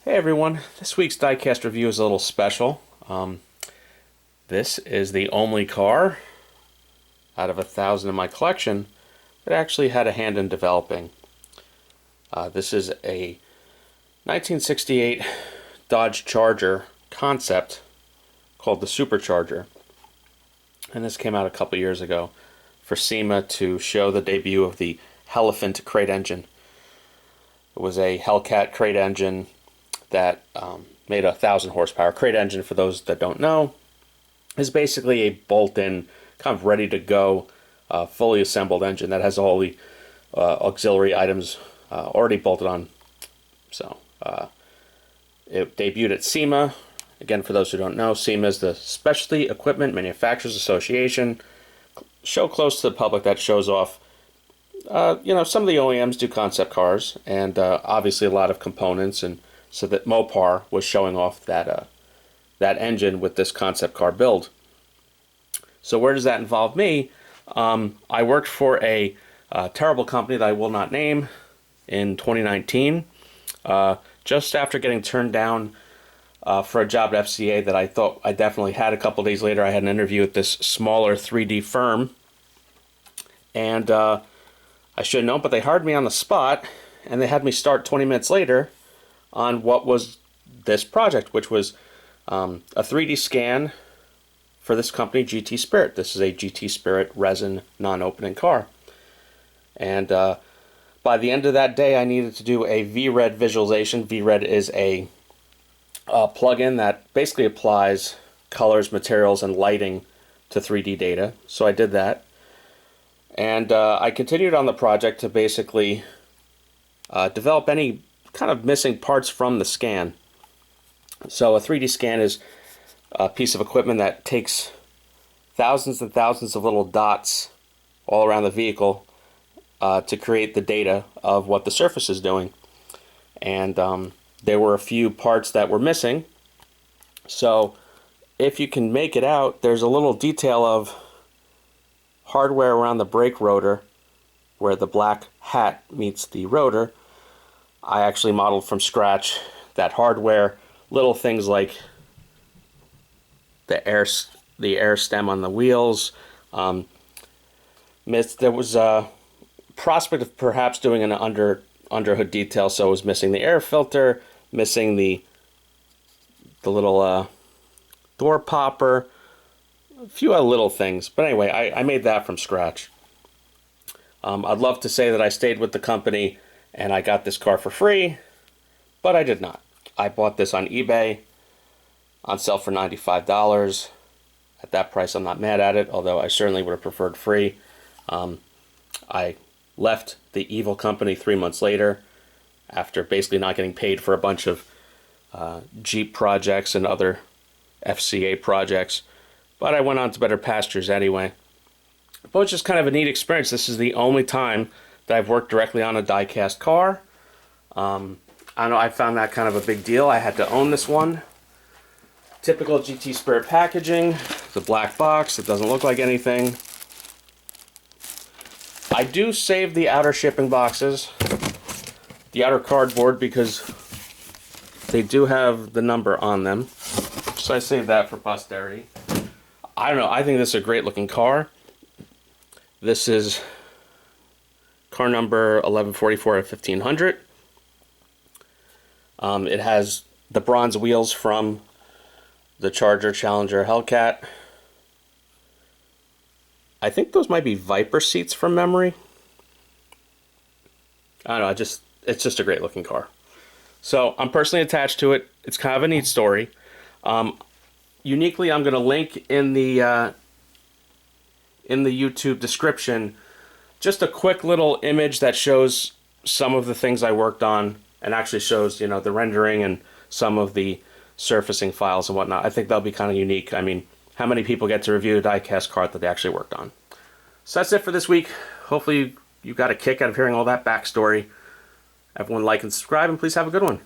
Hey everyone, this week's Diecast review is a little special. This is the only car out of 1,000 in my collection that actually had a hand in developing. This is a 1968 Dodge Charger concept called the Supercharger. And this came out a couple years ago for SEMA to show the debut of the Elephant crate engine. It was a Hellcat crate engine that made 1,000 horsepower. Crate engine, for those that don't know, is basically a bolt-in, kind of ready-to-go, fully assembled engine that has all the auxiliary items already bolted on. So it debuted at SEMA. Again, for those who don't know, SEMA is the Specialty Equipment Manufacturers Association. Show close to the public that shows off. Some of the OEMs do concept cars, and obviously a lot of components, and so that Mopar was showing off that engine with this concept car build. So where does that involve me? I worked for a terrible company that I will not name in 2019. Just after getting turned down for a job at FCA that I thought I definitely had, a couple days later I had an interview with this smaller 3D firm. And I should have known, but they hired me on the spot, and they had me start 20 minutes later on what was this project, which was a 3D scan for this company, GT Spirit. This is a GT Spirit resin non-opening car. And by the end of that day, I needed to do a VRED visualization. VRED is a plugin that basically applies colors, materials, and lighting to 3D data. So I did that. And I continued on the project to basically develop any kind of missing parts from the scan. So a 3D scan is a piece of equipment that takes thousands and thousands of little dots all around the vehicle to create the data of what the surface is doing. And there were a few parts that were missing. So if you can make it out, there's a little detail of hardware around the brake rotor where the black hat meets the rotor. I actually modeled from scratch that hardware, little things like the air stem on the wheels. There was a prospect of perhaps doing an underhood detail, so it was missing the air filter, missing the little door popper, a few other little things. But anyway, I made that from scratch. I'd love to say that I stayed with the company and I got this car for free, but I did not. I bought this on eBay, on sale for $95. At that price, I'm not mad at it, although I certainly would have preferred free. I left the evil company 3 months later, after basically not getting paid for a bunch of Jeep projects and other FCA projects, but I went on to better pastures anyway. But it's just kind of a neat experience. This is the only time that I've worked directly on a die-cast car. I know I found that kind of a big deal. I had to own this one. Typical GT Spirit packaging. The black box. It doesn't look like anything. I do save the outer shipping boxes, the outer cardboard, because they do have the number on them. So I save that for posterity. I don't know. I think this is a great looking car. This is car number 1144 at 1500. It has the bronze wheels from the Charger, Challenger, Hellcat. I think those might be Viper seats from memory. I don't know. It's just a great looking car. So I'm personally attached to it. It's kind of a neat story. Uniquely, I'm going to link in the YouTube description just a quick little image that shows some of the things I worked on, and actually shows, the rendering and some of the surfacing files and whatnot. I think that'll be kind of unique. I mean, how many people get to review a die-cast car that they actually worked on? So that's it for this week. Hopefully you got a kick out of hearing all that backstory. Everyone like and subscribe, and please have a good one.